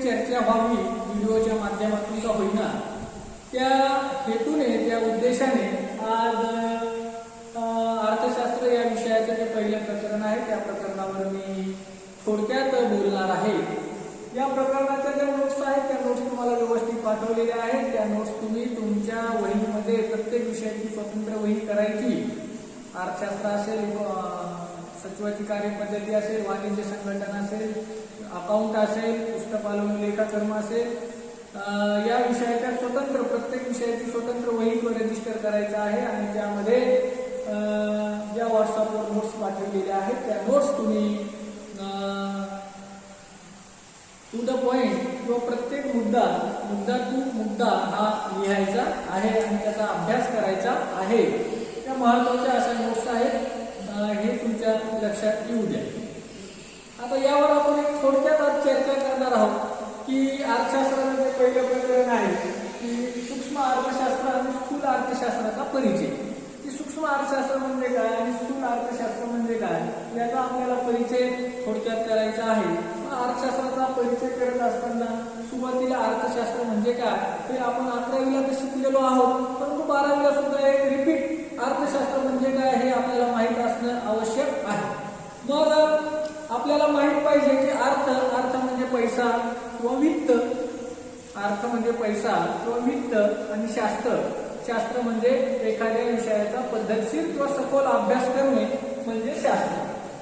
चर्चा व्हावी व्हिडिओच्या माध्यमातून का होईना, त्या हेतूने त्या उद्देशाने आज अर्थशास्त्र या विषयाचे जे पहिलं प्रकरण आहे त्या प्रकरणावर मी थोडक्यात बोलणार आहे. या प्रकरणाच्या ज्या नोट्स आहेत त्या नोट्स तुम्हाला व्यवस्थित पाठवलेल्या आहेत. त्या नोट्स तुम्ही तुमच्या वहीमध्ये प्रत्येक विषयाची स्वतंत्र वही करायची. अर्थशास्त्र असेल, सचिवाची कार्यपद्धती असेल, वाणिज्य संघटना असेल, अकाउंट असेल, पुस्तकालून लेखाकर्म असेल, या विषयाच्या स्वतंत्र प्रत्येक विषयाची स्वतंत्र वही रजिस्टर करायचा आहे. आणि त्यामध्ये ज्या व्हॉट्सअपवर नोट्स पाठवलेल्या आहेत त्या नोट्स तुम्ही टू द पॉइंट किंवा प्रत्येक मुद्दा हा लिहायचा आहे आणि त्याचा अभ्यास करायचा आहे. त्या महत्वाच्या अशा नोट्स आहेत, हे तुमच्या लक्षात येऊ द्या. आता यावर आपण एक थोडक्यात आज चर्चा करणार आहोत की अर्थशास्त्रामध्ये पहिलं प्रकरण आहे की सूक्ष्म अर्थशास्त्र आणि स्थूल अर्थशास्त्राचा परिचय. की सूक्ष्म अर्थशास्त्र म्हणजे काय आणि स्थूल अर्थशास्त्र म्हणजे काय याचा आपल्याला परिचय थोडक्यात करायचा आहे. अर्थशास्त्राचा परिचय करत असताना सुरुवातीला अर्थशास्त्र म्हणजे काय हे आपण 11वीला तर शिकलेलो आहोत, परंतु 12वीला सुद्धा एक रिपीट अर्थशास्त्र म्हणजे काय हे आपल्याला माहित असणं आवश्यक आहे. मग आपल्याला माहित पाहिजे की अर्थ म्हणजे पैसा किंवा वित्त, अर्थ म्हणजे पैसा किंवा वित्त, आणि शास्त्र म्हणजे एखाद्या विषयाचा पद्धतशीर किंवा सखोल अभ्यास करणे म्हणजे शास्त्र.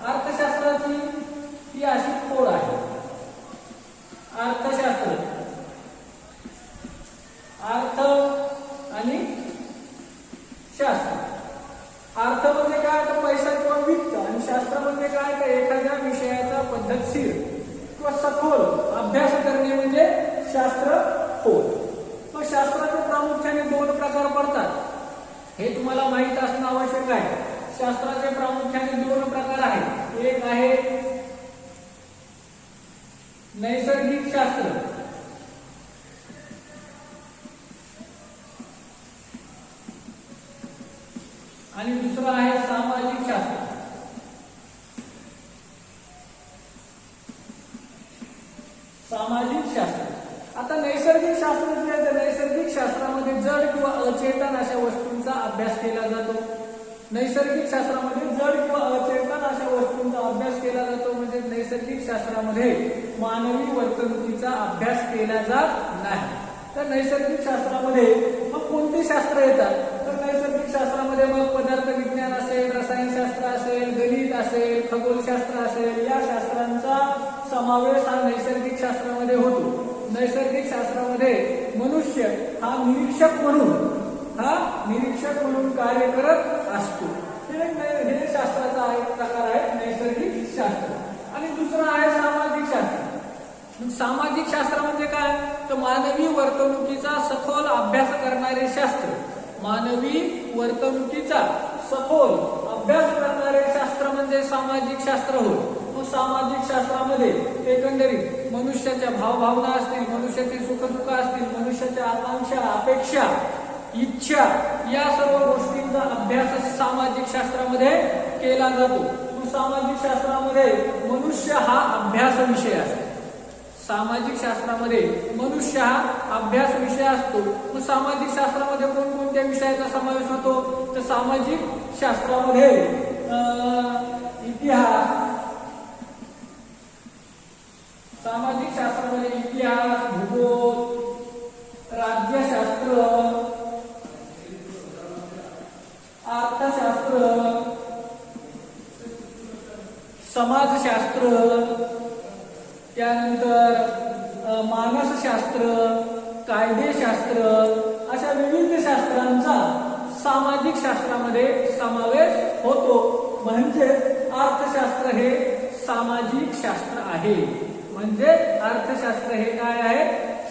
अर्थशास्त्राची ही अशी खोड आहे. अर्थशास्त्र, अर्थ आणि शास्त्र. अर्थ म्हणजे काय तर पैसा किंवा वित्त, आणि शास्त्र म्हणजे काय तर एखाद्या विषयाचा पद्धतशीर किंवा सखोल अभ्यास करणे म्हणजे शास्त्र होय. मग शास्त्राचे प्रामुख्याने 2 प्रकार पडतात, हे तुम्हाला माहित असणं आवश्यक आहे. शास्त्राचे प्रामुख्याने 2 प्रकार आहेत. एक आहे नैसर्गिक शास्त्र आणि दुसरं आहे सामाजिक शास्त्र. सामाजिक शास्त्र. आता नैसर्गिक शास्त्र जे आहे, नैसर्गिक शास्त्रामध्ये जड किंवा अचेतन अशा वस्तूंचा अभ्यास केला जातो. नैसर्गिक शास्त्रामध्ये जड किंवा अचेतन अशा वस्तूंचा अभ्यास केला जातो. म्हणजे नैसर्गिक शास्त्रामध्ये मानवी वर्तणुकीचा अभ्यास केला जात नाही. तर नैसर्गिक शास्त्रामध्ये मग कोणती शास्त्र येतात तर नैसर्गिक शास्त्रामध्ये मग पदार्थ विज्ञान असेल, रसायनशास्त्र असेल, गणित असेल, खगोलशास्त्र असेल, या शास्त्रांचा समावेश हा नैसर्गिक शास्त्रामध्ये होतो. नैसर्गिक शास्त्रामध्ये मनुष्य हा निरीक्षक म्हणून कार्य करत असतो. हे शास्त्राचा एक प्रकार आहे नैसर्गिक शास्त्र. आणि दुसरा आहे सामाजिक शास्त्र. सामाजिक शास्त्र म्हणजे काय तर मानवी वर्तणुकीचा सखोल अभ्यास करणारे शास्त्र. मानवी वर्तणुकीचा सखोल अभ्यास करणारे शास्त्र म्हणजे सामाजिक शास्त्र होय. मग सामाजिक शास्त्रामध्ये एकंदरीत मनुष्याच्या भावभावना असतील, मनुष्याची सुखदुःख असतील, मनुष्याच्या आकांक्षा, अपेक्षा, इच्छा, या सर्व गोष्टींचा अभ्यास सामाजिक शास्त्रामध्ये केला जातो. मग सामाजिक शास्त्रामध्ये मनुष्य हा अभ्यास विषय असतो. सामाजिक शास्त्रामध्ये मनुष्य हा अभ्यास विषय असतो. मग सामाजिक शास्त्रामध्ये कोणकोणत्या विषयाचा समावेश होतो तर सामाजिक शास्त्रामध्ये इतिहास, सामाजिक शास्त्रामध्ये इतिहास, भूगोल, राज्यशास्त्र, अर्थशास्त्र, समाजशास्त्र, त्यानंतर मानसशास्त्र, कायदेशास्त्र, अशा विविध शास्त्रांचा सामाजिक शास्त्रामध्ये समावेश होतो. म्हणजे अर्थशास्त्र हे सामाजिक शास्त्र आहे. म्हणजे अर्थशास्त्र हे काय आहे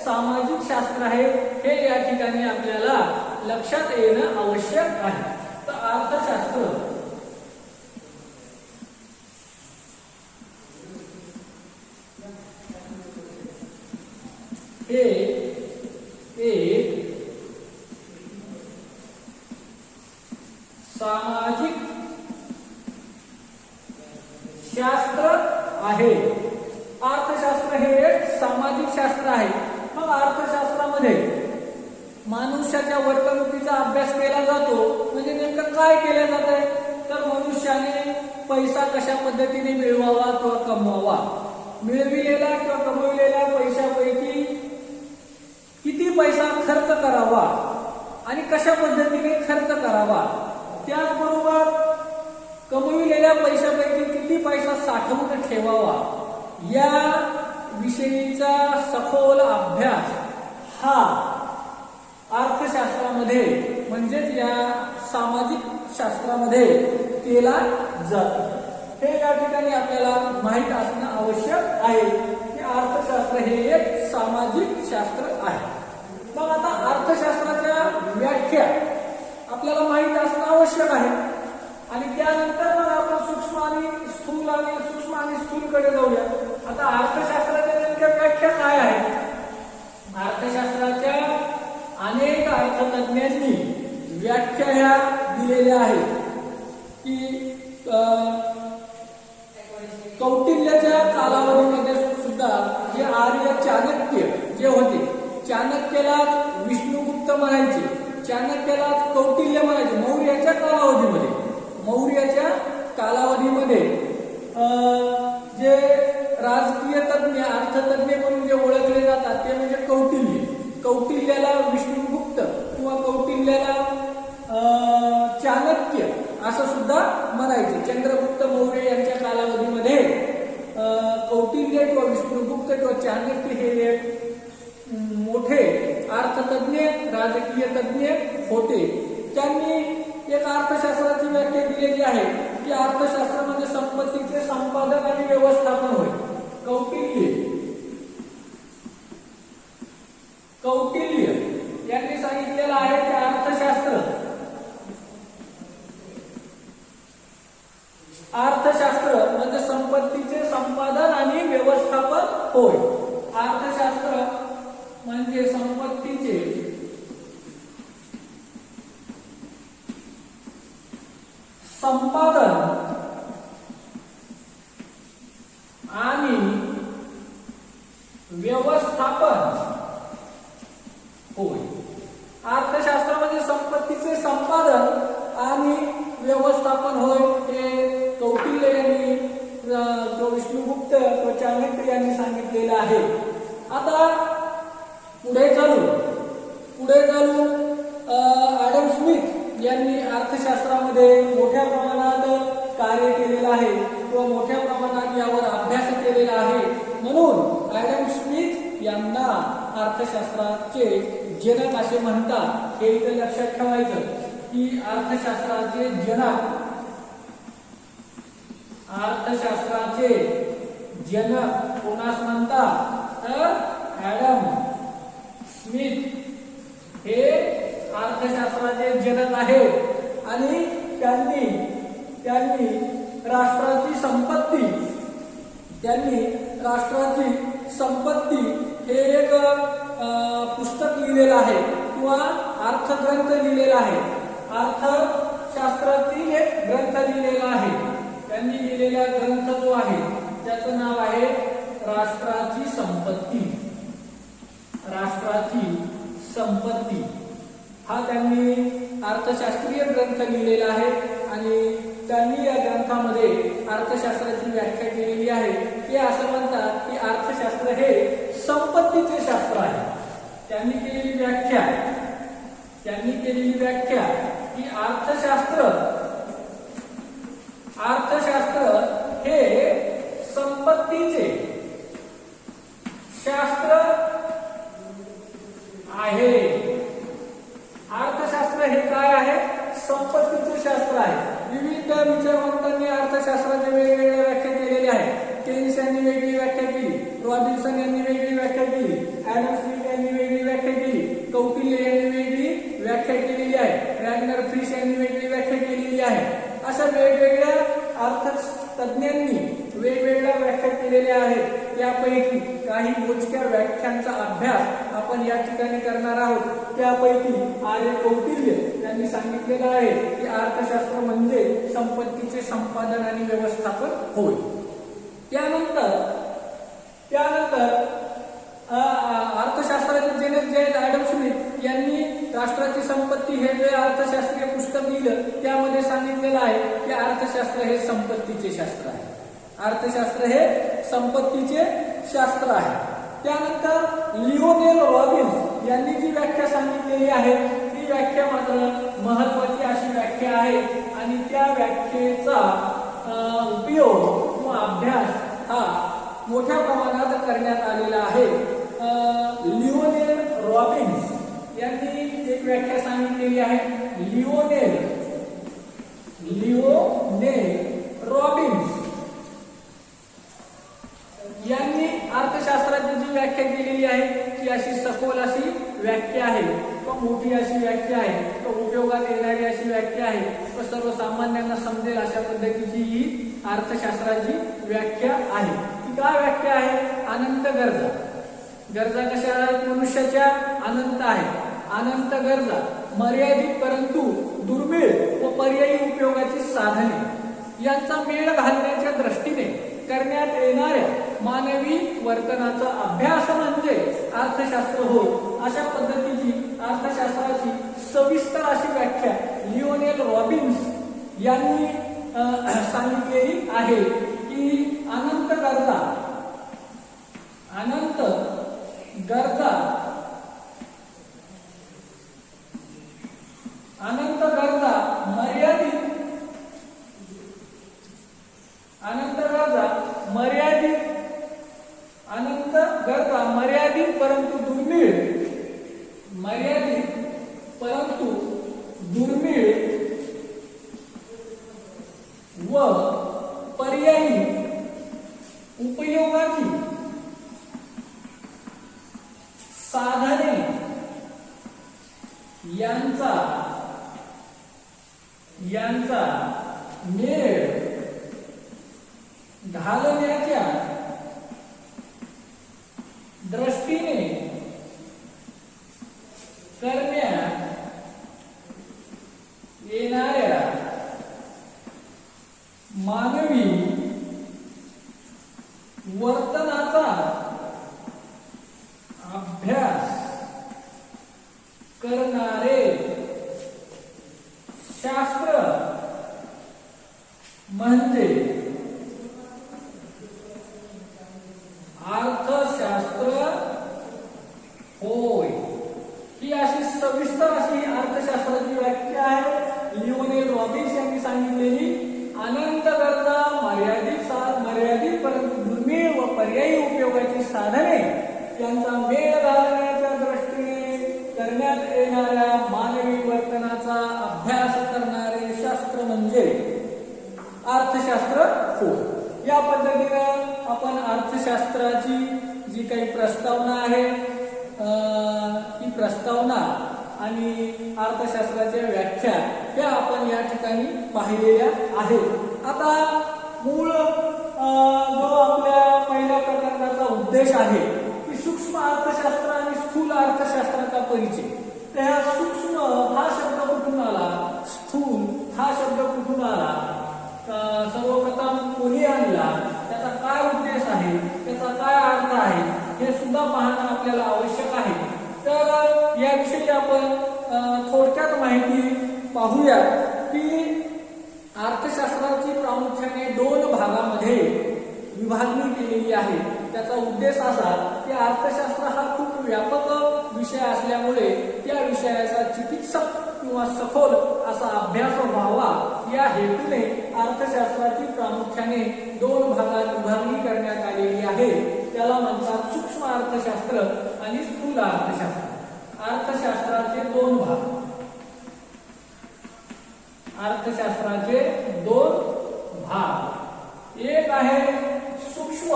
सामाजिक शास्त्र आहे. हे या ठिकाणी आपल्याला लक्षात येणं आवश्यक आहे. तर अर्थशास्त्र हे एक सामाजिक शास्त्र आहे. अर्थशास्त्र हे एक सामाजिक शास्त्र मनुष्याच्या वर्तणुकीचा अभ्यास केला जातो. म्हणजे नेमकं काय केलं जात आहे, तर मनुष्याने पैसा कशा पद्धतीने मिळवावा किंवा कमवावा, मिळविलेला किंवा कमविलेल्या पैशापैकी किती पैसा खर्च करावा आणि कशा पद्धतीने खर्च करावा, त्याचबरोबर कमविलेल्या पैशापैकी किती पैसा साठवून ठेवावा, या विषयीचा सखोल अभ्यास हा अर्थशास्त्रामध्ये म्हणजेच या सामाजिक शास्त्रामध्ये केला जातो. हे या ठिकाणी आपल्याला माहित असणं आवश्यक आहे की अर्थशास्त्र हे एक सामाजिक शास्त्र आहे. मग आता अर्थशास्त्राच्या व्याख्या आपल्याला माहित असणं आवश्यक आहे आणि त्यानंतर मग आपण सूक्ष्म आणि स्थूलकडे जाऊया. आता अर्थशास्त्राच्या नेमक्या व्याख्या काय आहे? अर्थशास्त्राच्या अनेक अर्थतज्ञांनी व्याख्या ह्या दिलेल्या आहेत की कौटिल्याच्या कालावधीमध्ये सुद्धा जे आर्य चाणक्य जे होते, चाणक्यालाच विष्णुगुप्त म्हणायचे, चाणक्यालाच कौटिल्य म्हणायचे. मौर्याच्या कालावधीमध्ये जे राजकीय तज्ञ अर्थतज्ञ म्हणून जे ओळखले जातात ते म्हणजे कौटिल्याला विष्णुगुप्त किंवा कौटिल्याला चाणक्य असं सुद्धा म्हणायचे. चंद्रगुप्त मौर्य यांच्या कालावधीमध्ये कौटिल्य किंवा विष्णुगुप्त किंवा चाणक्य हे एक मोठे अर्थतज्ञ राजकीय तज्ञ होते. त्यांनी एक अर्थशास्त्राची व्याख्या दिलेली आहे की अर्थशास्त्र म्हणजे संपत्तीचे संपादन आणि व्यवस्थापन होय. कौटिल्य यांनी सांगितलेलं आहे की अर्थशास्त्र म्हणजे संपत्तीचे संपादन आणि व्यवस्थापन होय. अर्थशास्त्र म्हणजे संपत्तीचे संपादन आणि व्यवस्थापन होय. अर्थशास्त्र म्हणजे संपत्तीचे संपादन आणि व्यवस्थापन होय. हे कौटिल्य यांनी विष्णुगुप्त व चाणक्य यांनी सांगितलेलं आहे. आता पुढे चालू ॲडम स्मिथ यांनी अर्थशास्त्रामध्ये मोठ्या प्रमाणात कार्य केलेलं आहे किंवा मोठ्या प्रमाणात यावर अभ्यास केलेला आहे. म्हणून ॲडम स्मिथ यांना अर्थशास्त्राचे जनक असे म्हणतात. हे इथे लक्षात ठेवायचं की अर्थशास्त्राचे जनक कोणास म्हणतात, तर ॲडम स्मिथ हे अर्थशास्त्राचे जनक आहेत आणि त्यांनी राष्ट्राची संपत्ती हे एक पुस्तक लिहिलेलं आहे किंवा अर्थग्रंथ लिहिलेला आहे. अर्थशास्त्रातील एक ग्रंथ लिहिलेला आहे. त्यांनी लिहिलेला ग्रंथ जो आहे त्याचं नाव आहे राष्ट्राची संपत्ती. हा त्यांनी अर्थशास्त्रीय ग्रंथ लिहिलेला आहे आणि त्यांनी या ग्रंथामध्ये अर्थशास्त्राची व्याख्या केलेली आहे. ते असं म्हणतात की अर्थशास्त्र हे संपत्तीचे शास्त्र आहे. त्यांनी केलेली व्याख्या की अर्थशास्त्र हे संपत्तीचे शास्त्र आहे. अर्थशास्त्र हे काय आहे? संपत्तीचे शास्त्र आहे. विविध विचारवंतांनी अर्थशास्त्राच्या वेगवेगळ्या व्याख्या केलेल्या आहेत. केन्स यांनी वेगळी व्याख्या केली, रॉबिन्सन यांनी वेगळी व्याख्या केली, ॲडम स्मिथ यांनी वेगळी व्याख्या केली, कौटिल्य यांनी वेगळी व्याख्या केलेली आहे, रॅग्नर फ्रिश यांनी वेगळी व्याख्या केलेली आहे. अशा वेगवेगळ्या अर्थतज्ञांनी वेगवेगळ्या व्याख्या केलेल्या आहेत. यापैकी काही मोजक्या व्याख्यांचा अभ्यास आपण या ठिकाणी करणार आहोत. त्यापैकी आर्य कौटिल्य यांनी सांगितलेलं आहे की अर्थशास्त्र म्हणजे संपत्तीचे संपादन आणि व्यवस्थापन होय. त्यानंतर अर्थशास्त्राचे जनक जे ॲडम स्मिथ यांनी राष्ट्राची संपत्ती हे जे अर्थशास्त्रीय पुस्तक लिहिलं त्यामध्ये सांगितलेलं आहे की अर्थशास्त्र हे संपत्तीचे शास्त्र आहे. अर्थशास्त्र हे संपत्तीचे शास्त्र आहे. त्यानंतर लिओनेल रॉबिन्स यांनी जी व्याख्या सांगितलेली आहे ती व्याख्या मात्र महत्वाची अशी व्याख्या आहे आणि त्या व्याख्येचा उपयोग किंवा अभ्यास हा मोठ्या प्रमाणात करण्यात आलेला आहे. लिओनेल रॉबिन्स यांनी एक व्याख्या सांगितलेली आहे. लिओनेल रॉबिन्स यांनी अर्थशास्त्राची जी व्याख्या केलेली आहे ती अशी सखोल अशी व्याख्या आहे, किंवा मोठी अशी व्याख्या आहे, किंवा उपयोगात येणारी अशी व्याख्या आहे, व सर्वसामान्यांना समजेल अशा पद्धतीची ही अर्थशास्त्राची व्याख्या आहे. ती काय व्याख्या आहे? अनंत गरजा. गरजा कशा आहेत? मनुष्याच्या अनंत आहेत. अनंत गरजा, मर्यादित परंतु दुर्मिळ व पर्यायी उपयोगाची साधने यांचा मेळ घालण्याच्या दृष्टीने करण्यात येणाऱ्या मानवी वर्तनाचा अभ्यास म्हणजे अर्थशास्त्र होय. अशा पद्धतीची अर्थशास्त्राची सविस्तर अशी व्याख्या लिओनेल रॉबिन्स यांनी सांगितलेली आहे की अनंत गरजा मर्यादित परंतु दुर्मिळ व पर्यायी उपयोगाची साधने यांचा मेळ घालण्याच्या दृष्टीने करण्यात येणाऱ्या मानवी वर्तनाचा अभ्यास करणारे शास्त्र म्हणजे अर्थशास्त्र होय. ही अशी सविस्तर अशी अर्थशास्त्राची व्याख्या आहे लिओनेल रॉबिन्स यांनी सांगितलेली. अनंत गरजा, मर्यादित परंतु दुर्मिळ व पर्यायी उपयोगाची साधने यांचा मेळ घालण्याच्या दृष्टीने करण्यात येणाऱ्या मानवी वर्तनाचा अभ्यास करणारे शास्त्र म्हणजे अर्थशास्त्र होय. या पद्धतीने आपण अर्थशास्त्राची जी काही प्रस्तावना आहे ही प्रस्तावना आणि अर्थशास्त्राच्या व्याख्या या आपण या ठिकाणी पाहिलेल्या आहेत. आता मूळ जो आपल्या पहिल्या प्रकरणाचा उद्देश आहे की सूक्ष्म अर्थशास्त्र आणि स्थूल अर्थशास्त्राचा परिचय. त्या सूक्ष्म हा शब्द कुठून आला, स्थूल हा शब्द कुठून आला, सर्वप्रथम कोणी आणला, त्याचा काय उद्देश आहे, त्याचा काय अर्थ आहे हे सुद्धा पाहणं आपल्याला आवश्यक आहे. तर याविषयी आपण थोडक्यात माहिती पाहूया की अर्थशास्त्राची प्रामुख्याने 2 भागामध्ये विभागणी केलेली आहे. त्याचा उद्देश असा की अर्थशास्त्र हा खूप व्यापक विषय असल्यामुळे त्या विषयाचा चिकित्सक किंवा सखोल असा अभ्यास व्हावा या हेतूने अर्थशास्त्राची प्रामुख्याने 2 भागात विभागणी करण्यात आलेली आहे. त्याला म्हणतात सूक्ष्म अर्थशास्त्र आणि स्थूल अर्थशास्त्र. अर्थशास्त्राचे 2 भाग. अर्थशास्त्राचे 2 भाग. एक आहे सूक्ष्म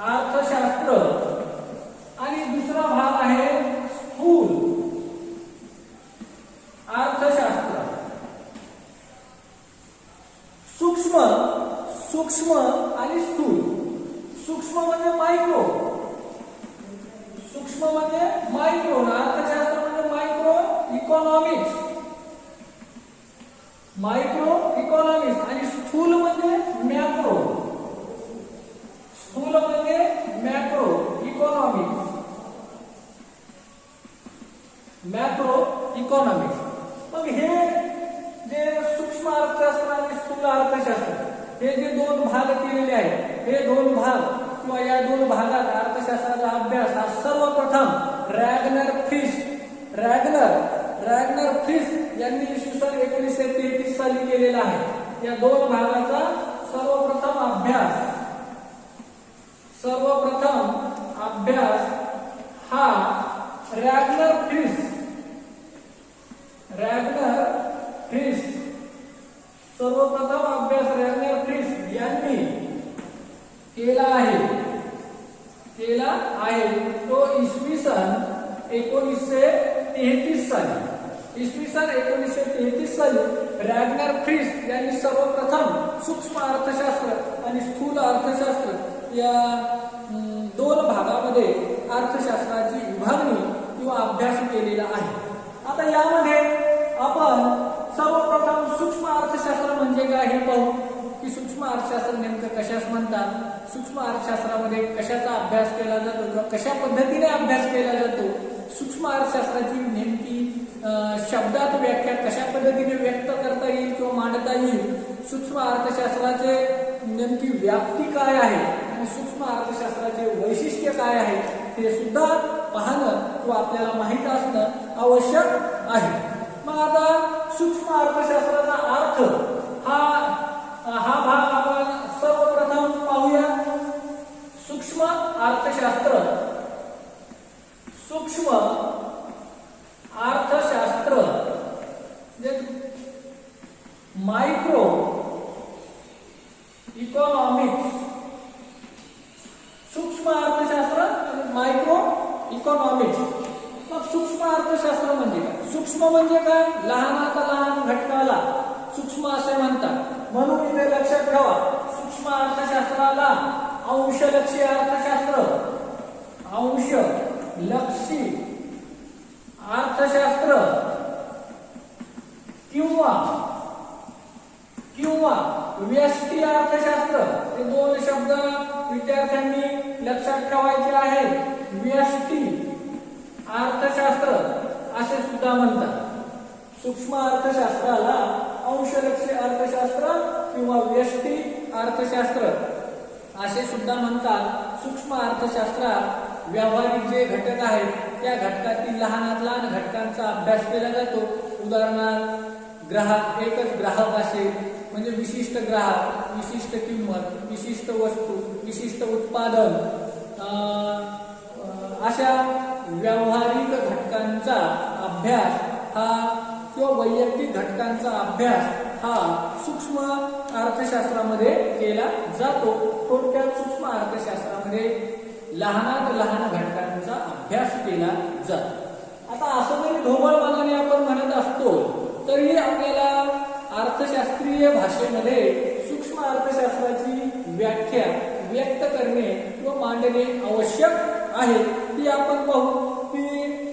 अर्थशास्त्र आणि दुसरा भाग आहे स्थूल अर्थशास्त्र. सूक्ष्म आणि स्थूल. सूक्ष्म म्हणजे मायक्रो. अर्थशास्त्र म्हणजे मायक्रो इकॉनॉमिक्स आणि स्थूल म्हणजे मॅक्रो इकॉनॉमिक्स. Macro economics. मग हे जे सूक्ष्म अर्थशास्त्र आणि स्थूल अर्थशास्त्र हे जे दोन भाग केलेले आहेत, हे दोन भाग किंवा या दोन भागात अर्थशास्त्राचा अभ्यास हा सर्वप्रथम रॅगनर फ्रिस यांनी इसवी सन 1933 साली केलेला आहे. या दोन भागाचा सर्वप्रथम अभ्यास हा रॅगनर फ्रिस सर्वप्रथम अभ्यास रॅगनर फ्रिस यांनी केला आहे. तो इसवी सन 1933 साली रॅगनर फ्रिस यांनी सर्वप्रथम सूक्ष्म अर्थशास्त्र आणि स्थूल अर्थशास्त्र या दोन भागामध्ये अर्थशास्त्राची विभागणी किंवा अभ्यास केलेला आहे. आता यामध्ये आपण सर्वप्रथम सूक्ष्म अर्थशास्त्र म्हणजे काय हे पाहू की सूक्ष्म अर्थशास्त्र नेमकं कशास म्हणतात, सूक्ष्म अर्थशास्त्रामध्ये कशाचा अभ्यास केला जातो किंवा कशा पद्धतीने अभ्यास केला जातो, सूक्ष्म अर्थशास्त्राची नेमकी शब्दात व्याख्या कशा पद्धतीने व्यक्त करता येईल किंवा मांडता येईल, सूक्ष्म अर्थशास्त्राचे नेमकी व्याप्ती काय आहे आणि सूक्ष्म अर्थशास्त्राचे वैशिष्ट्य काय आहे हे सुद्धा पाहणं किंवा आपल्याला माहित असणं आवश्यक आहे. मग आता सूक्ष्म अर्थशास्त्राचा अर्थ हा भाग आपण सर्वप्रथम पाहूया. सूक्ष्म अर्थशास्त्र मायक्रो इकॉनॉमिक्स. सूक्ष्म अर्थशास्त्र आणि मायक्रो इकॉनॉमिक्स. मग सूक्ष्म अर्थशास्त्र म्हणजे काय? सूक्ष्म म्हणजे काय? लहानात लहान घटकाला सूक्ष्म असे म्हणतात. म्हणून इथे लक्षात ठेवा, सूक्ष्म अर्थशास्त्राला अंशलक्षी अर्थशास्त्र किंवा व्यष्टी अर्थशास्त्र हे दोन शब्द विद्यार्थ्यांनी लक्षात ठेवायचे आहेत. व्यष्टी अर्थशास्त्र असे सुद्धा म्हणतात. सूक्ष्म अर्थशास्त्राला अंशलक्षी अर्थशास्त्र किंवा व्यष्टी अर्थशास्त्र असे सुद्धा म्हणतात. सूक्ष्म अर्थशास्त्रात व्यावहारिक जे घटक आहेत त्या घटकातील लहानात लहान घटकांचा अभ्यास केला जातो. उदाहरणार्थ एकच ग्राहक असेल म्हणजे विशिष्ट ग्राहक, विशिष्ट किंमत, विशिष्ट वस्तू, विशिष्ट उत्पादन, अशा व्यावहारिक घटकांचा अभ्यास हा किंवा वैयक्तिक घटकांचा अभ्यास हा सूक्ष्म अर्थशास्त्रामध्ये केला जातो. थोडक्यात सूक्ष्म अर्थशास्त्रामध्ये लहानात लहान घटकांचा अभ्यास केला जातो. आता असं जरी ढोबळमानाने आपण म्हणत असतो तरी आपल्याला अर्थशास्त्रीय भाषेमध्ये सूक्ष्म अर्थशास्त्राची व्याख्या व्यक्त करणे किंवा मांडणे आवश्यक आहे. ती आपण पाहू की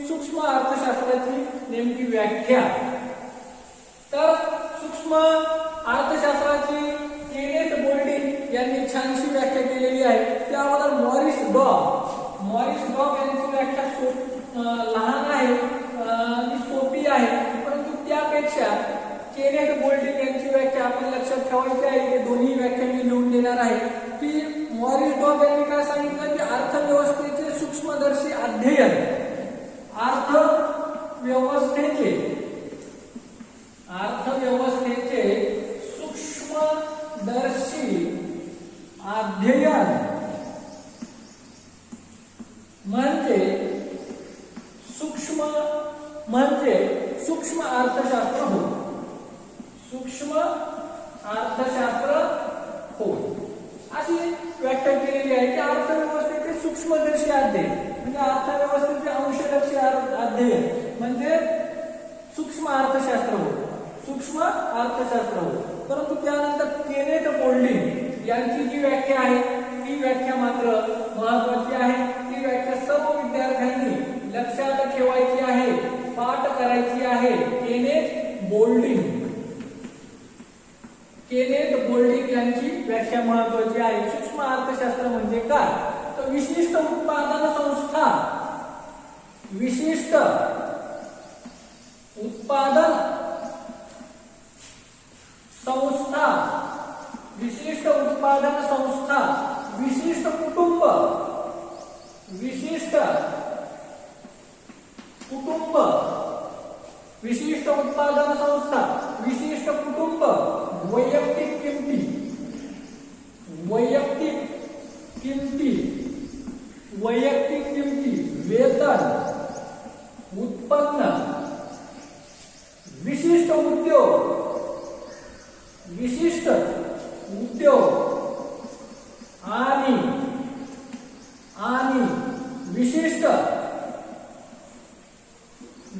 सूक्ष्म अर्थशास्त्राची नेमकी व्याख्या. तर सूक्ष्म अर्थशास्त्राची केनेथ गोल्डिंग यांनी छानशी व्याख्या केलेली आहे. त्याबद्दल मॉरिस डॉग यांची व्याख्या लहान आहे आणि सोपी आहे, परंतु त्यापेक्षा केनेथ गोल्डिंग यांची व्याख्या आपण लक्षात ठेवायची आहे. ते दोन्ही व्याख्या मी लिहून देणार आहे. की मॉरिस डॉग यांनी काय सांगितलं की अर्थव्यवस्थेचे सूक्ष्मदर्शी अध्ययन, अर्थव्यवस्थेचे सूक्ष्मदर्शी अध्ययन म्हणजे सूक्ष्म अर्थशास्त्र होय. सूक्ष्म अर्थशास्त्र होय अशी व्याख्या केलेली आहे. की अर्थव्यवस्थेचे सूक्ष्मदर्शी अध्ययन म्हणजे अर्थव्यवस्थेचे अंशलक्षी अध्ययन म्हणजे सूक्ष्म अर्थशास्त्र होय. परंतु त्यानंतर केनेथ गोल्डिंग यांची जी व्याख्या आहे ती व्याख्या मात्र महत्वाची आहे. ती व्याख्या सर्व विद्यार्थ्यांनी लक्षात ठेवायची आहे, पाठ करायची आहे. केनेथ गोल्डिंग यांची व्याख्या महत्वाची आहे. सूक्ष्म अर्थशास्त्र म्हणजे काय? तर विशिष्ट उत्पादन संस्था, विशिष्ट उत्पादन संस्था, विशिष्ट उत्पादन संस्था, विशिष्ट कुटुंब, विशिष्ट कुटुंब, विशिष्ट उत्पादन संस्था, विशिष्ट कुटुंब, वैयक्तिक किमती, वैयक्तिक किमती, वैयक्तिक किमती, वेतन, उत्पन्न, विशिष्ट उद्योग, विशिष्ट उद्योग आणि विशिष्ट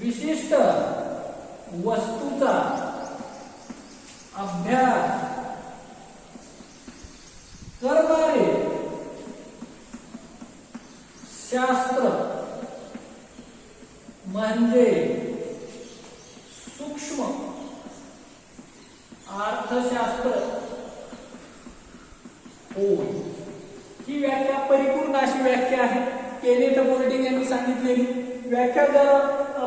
विशिष्ट वस्तूचा अभ्यास करणारे शास्त्र म्हणजे सूक्ष्म अर्थशास्त्र होय. ही व्याख्या परिपूर्ण अशी व्याख्या आहे. केनेथ बोल्डिंग यांनी सांगितलेली व्याख्या जर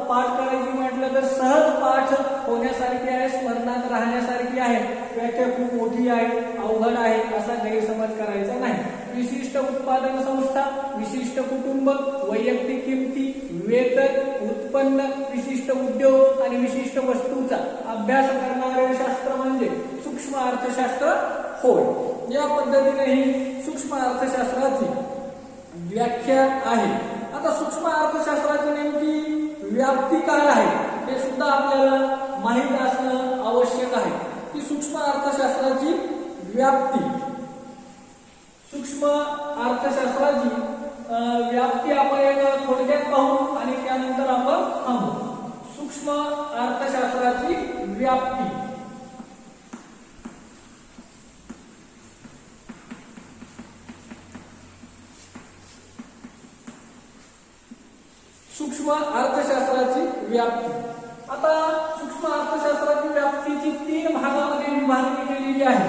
पाठ करायची म्हटलं तर सहज पाठ होण्यासारखी आहे, स्मरणात राहण्यासारखी आहे. व्याख्या खूप मोठी आहे, अवघड आहे असा गैरसमज करायचा नाही. विशिष्ट उत्पादन संस्था, विशिष्ट कुटुंब, वैयक्तिक किमती, वेतन, उत्पन्न, विशिष्ट उद्योग आणि विशिष्ट वस्तूचा अभ्यास करणारे शास्त्र म्हणजे सूक्ष्म अर्थशास्त्र होय. या पद्धतीने ही सूक्ष्म अर्थशास्त्राची व्याख्या आहे. आता सूक्ष्म अर्थशास्त्राची नेमकी व्याप्ती काय आहे हे सुद्धा आपल्याला माहित असणं आवश्यक आहे. की सूक्ष्म अर्थशास्त्राची व्याप्ती, सूक्ष्म अर्थशास्त्राची व्याप्ती आपण थोडक्यात पाहू आणि त्यानंतर आपण थांबू. सूक्ष्म अर्थशास्त्राची व्याप्ती. सूक्ष्म अर्थशास्त्राची व्याप्ती. आता सूक्ष्म अर्थशास्त्राची व्याप्तीची 3 भागामध्ये विभागणी केलेली आहे.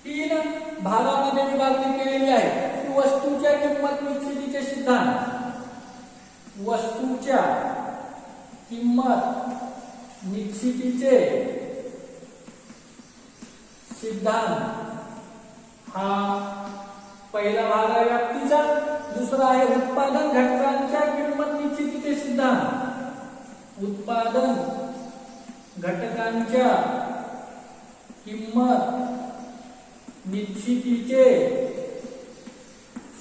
3 भागामध्ये विभागणी केलेली आहे. वस्तूच्या किंमत निश्चितीचे सिद्धांत, वस्तूच्या किंमत निश्चितीचे सिद्धांत हा पहिला भाग आहे व्याप्तीचा. दुसरा आहे उत्पादन घटकांच्या किंमत निश्चितीचे सिद्धांत, उत्पादन घटकांच्या किंमत निश्चितीचे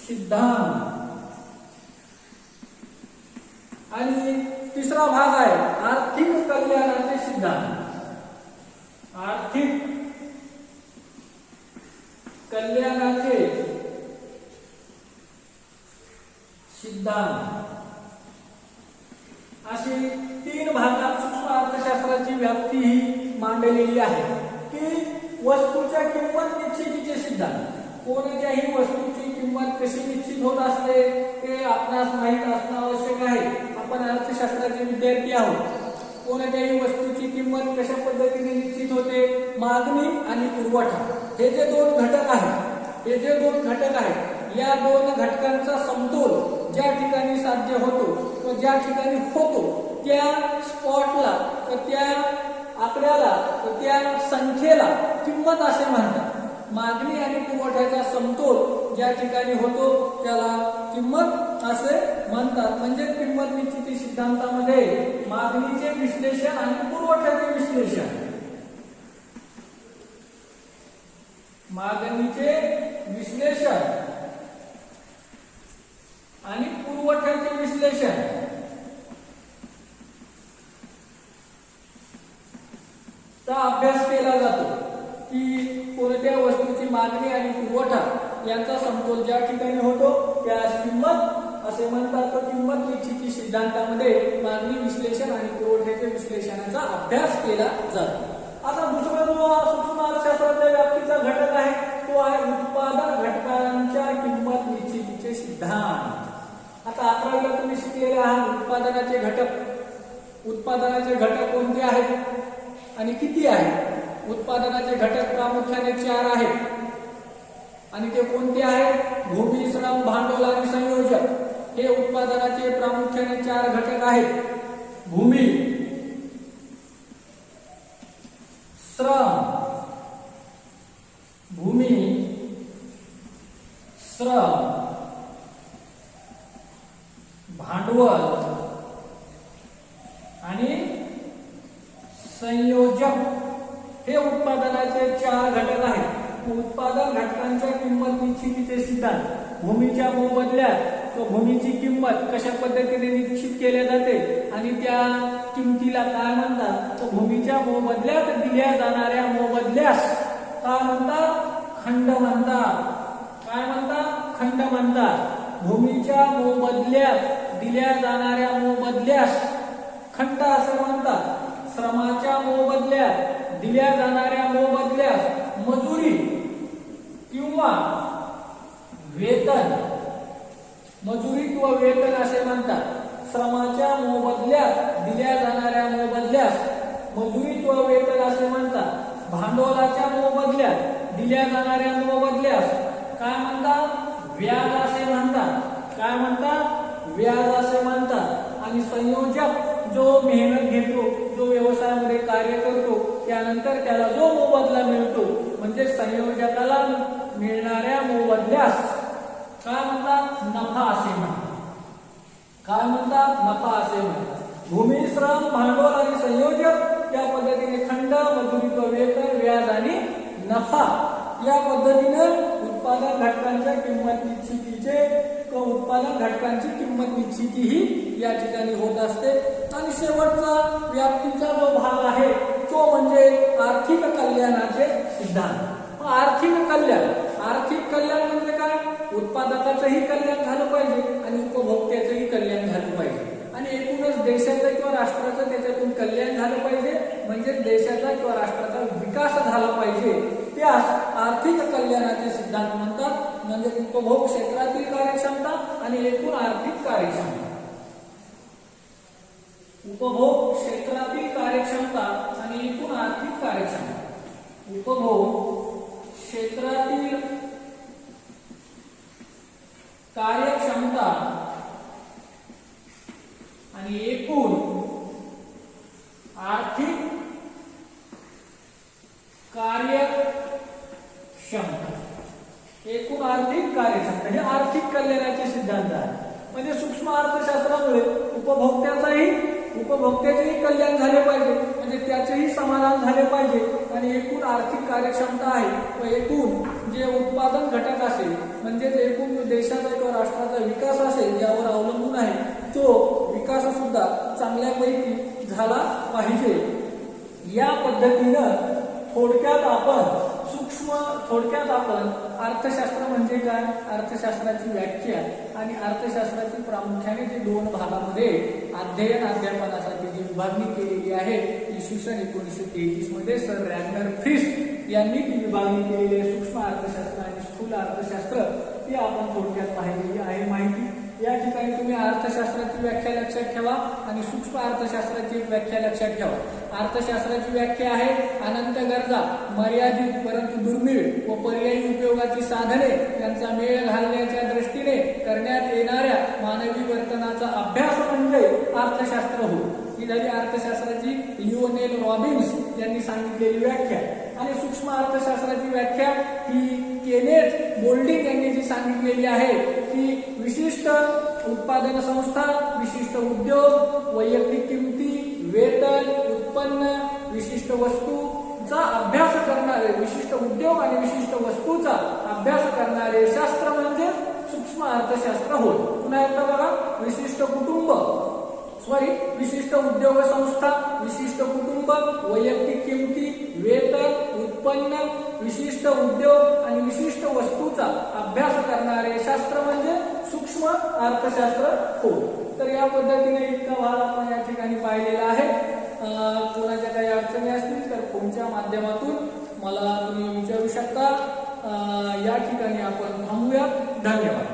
सिद्धांत. आणि तिसरा भाग आहे आर्थिक कल्याणाचे सिद्धांत, आर्थिक कल्याणाचे सिद्धांत. अशी 3 भागात सूक्ष्म अर्थशास्त्राची व्याप्ती ही मांडलेली आहे. की वस्तूच्या किंमत निश्चितीचे सिद्धांत, कोणत्याही वस्तूची किंमत कशी निश्चित होत असते ते आपणास माहित असणं आवश्यक आहे. आपण अर्थशास्त्राचे विद्यार्थी आहोत. कोणत्याही वस्तूची किंमत कशा पद्धतीने निश्चित होते, मागणी आणि पुरवठा हे जे 2 घटक आहेत, हे जे 2 घटक आहेत, या 2 घटकांचा समतोल ज्या ठिकाणी साध्य होतो व ज्या ठिकाणी होतो त्या स्पॉटला, त्या आकड्याला, त्या संख्येला किंमत असे म्हणतात. मागणी आणि पुरवठ्याचा समतोल ज्या ठिकाणी होतो त्याला किंमत असे म्हणतात. म्हणजे किंमत निश्चिती सिद्धांतामध्ये मागणीचे विश्लेषण आणि पुरवठ्याचे विश्लेषण, मागणीचे विश्लेषण आणि पुरवठ्याचे विश्लेषण चा अभ्यास केला जातो. की कोणत्या वस्तूची मागणी आणि पुरवठा यांचा समतोल ज्या ठिकाणी होतो त्यास किंमत असे म्हणतात. तर किंमत निश्चिती सिद्धांतामध्ये मागणी विश्लेषण आणि पुरवठ्याच्या विश्लेषणाचा अभ्यास केला जातो. आता दुसरा जो सूक्ष्म अर्थशास्त्राच्या व्याप्तीचा घटक आहे तो आहे उत्पादन घटकांच्या किंमत निश्चितीचे सिद्धांत. आता 11वीला तुम्ही शिकलेले आहात उत्पादनाचे घटक. उत्पादनाचे घटक कोणते आहेत आणि किती आहेत? उत्पादनाचे घटक प्रामुख्याने 4 आहेत आणि ते कोणते आहेत? भूमी, श्रम, भांडवल आणि संयोजक हे उत्पादनाचे प्रामुख्याने 4 घटक आहेत. भूमी, भांडवल आणि संयोजक हे उत्पादनाचे 4 घटक आहेत. उत्पादन घटकांच्या किंमत निश्चितीचे सिद्धांत. भूमीच्या मोबदल्यात भूमीची किंमत कशा पद्धतीने निश्चित केली जाते आणि त्या किमतीला काय म्हणतात? भूमीच्या मोबदल्यात दिल्या जाणाऱ्या मोबदल्यास काय म्हणतात? खंड म्हणतात. काय म्हणतात? खंड म्हणतात. भूमीच्या मोबदल्यात दिल्या जाणाऱ्या मोबदल्यास खंड असे म्हणतात. श्रमाच्या मोबदल्यात दिल्या जाणाऱ्या मोबदल्यास मजुरी किंवा वेतन, मजुरी किंवा वेतन असे म्हणतात. श्रमाच्या मोबदल्यात दिल्या जाणाऱ्या मोबदल्यास मजुरी किंवा वेतन असे म्हणतात. भांडवलाच्या मोबदल्यात दिल्या जाणाऱ्या मोबदल्यास काय म्हणतात? व्याज असे म्हणतात. काय म्हणतात? व्याज असे म्हणतात. आणि संयोजक जो मेहनत घेतो, जो व्यवसायामध्ये कार्य करतो, त्यानंतर त्याला जो मोबदला मिळतो म्हणजे संयोजकाला मिळणाऱ्या मोबदल्यास काय म्हणतात? नफा असे म्हणतात. काय म्हणतात? नफा असे म्हणतात. भूमी, श्रम, भांडवल आणि संयोजक या पद्धतीने खंड, मजुरी व वेतन, व्याज आणि नफा या पद्धतीने उत्पादन घटकांच्या किंमत निश्चितीचे उत्पादन घटकांची किंमत निश्चिती ही या ठिकाणी होत असते. आणि शेवटचा व्याप्तीचा जो भाग आहे तो म्हणजे आर्थिक कल्याणाचे सिद्धांत. आर्थिक कल्याण, आर्थिक कल्याण म्हणजे काय? उत्पादकाचंही कल्याण झालं पाहिजे आणि उपभोक्त्याचंही कल्याण झालं पाहिजे आणि एकूणच देशाचं किंवा राष्ट्राचं त्याच्यातून कल्याण झालं पाहिजे. म्हणजे देशाचा किंवा राष्ट्राचा विकास झाला पाहिजे. त्यास आर्थिक कल्याणाचे सिद्धांत म्हणतात. म्हणजे उपभोग क्षेत्रातील कार्यक्षमता आणि एकूण आर्थिक कार्यक्षमता. उपभोग क्षेत्रातील कार्यक्षमता आणि एकूण आर्थिक कार्यक्षमता. उपभोग क्षेत्रातील कार्यक्षमता आणि एकूण आर्थिक कार्यक्षमता. एकूण आर्थिक कार्यक्षमता हे आर्थिक कल्याणाचे सिद्धांत आहे. म्हणजे सूक्ष्म अर्थशास्त्रामुळे उपभोक्त्याचेही कल्याण झाले पाहिजे, म्हणजे त्याचेही समाधान झाले पाहिजे आणि एकूण आर्थिक कार्यक्षमता आहे व एकूण जे उत्पादन घटक असेल म्हणजे एकूण देशाचा किंवा राष्ट्राचा विकास असेल यावर अवलंबून आहे तो विकास सुद्धा चांगल्यापैकी झाला पाहिजे. या पद्धतीनं थोडक्यात आपण अर्थशास्त्र म्हणजे काय, अर्थशास्त्राची व्याख्या आणि अर्थशास्त्राची प्रामुख्याने जे 2 भागामध्ये अध्ययन अध्यापनासाठी जी विभागणी केलेली आहे इसवी सन 1933 मध्ये सर रॅग्नर फ्रिश यांनी ती विभागणी केलेली आहे. सूक्ष्म अर्थशास्त्र आणि स्थूल अर्थशास्त्र ही आपण थोडक्यात पाहिलेली आहे माहिती. या ठिकाणी तुम्ही अर्थशास्त्राची व्याख्या लक्षात ठेवा आणि सूक्ष्म अर्थशास्त्राची व्याख्या लक्षात ठेवा. अर्थशास्त्राची व्याख्या आहे अनंत गरजा, मर्यादित परंतु दुर्मिळ व पर्यायी उपयोगाची साधने यांचा मेळ घालण्याच्या दृष्टीने करण्यात येणाऱ्या मानवी वर्तनाचा अभ्यास म्हणजे अर्थशास्त्र होय. ही झाली अर्थशास्त्राची लिओनेल रॉबिन्स यांनी सांगितलेली व्याख्या. आणि सूक्ष्म अर्थशास्त्राची व्याख्या ही केनेथ गोल्डिंग यांनी जी सांगितलेली आहे ती विशिष्ट उत्पादन संस्था, विशिष्ट उद्योग, वैयक्तिक किमती, वेतन, उत्पन्न, विशिष्ट वस्तूचा अभ्यास करणारे, विशिष्ट उद्योग आणि विशिष्ट वस्तूचा अभ्यास करणारे शास्त्र म्हणजे सूक्ष्म अर्थशास्त्र होय. पुन्हा एकदा बघा, विशिष्ट उद्योग संस्था, विशिष्ट कुटुंब, वैयक्तिक किमती, वेतन, उत्पन्न, विशिष्ट उद्योग आणि विशिष्ट वस्तूचा अभ्यास करणारे शास्त्र म्हणजे सूक्ष्म अर्थशास्त्र होय. तर या पद्धतीने इतका भाग आपण या ठिकाणी पाहिलेला आहे. कोणाच्या काही अडचणी असतील तर फोनच्या माध्यमातून मला तुम्ही विचारू शकता. या ठिकाणी आपण थांबूया. धन्यवाद.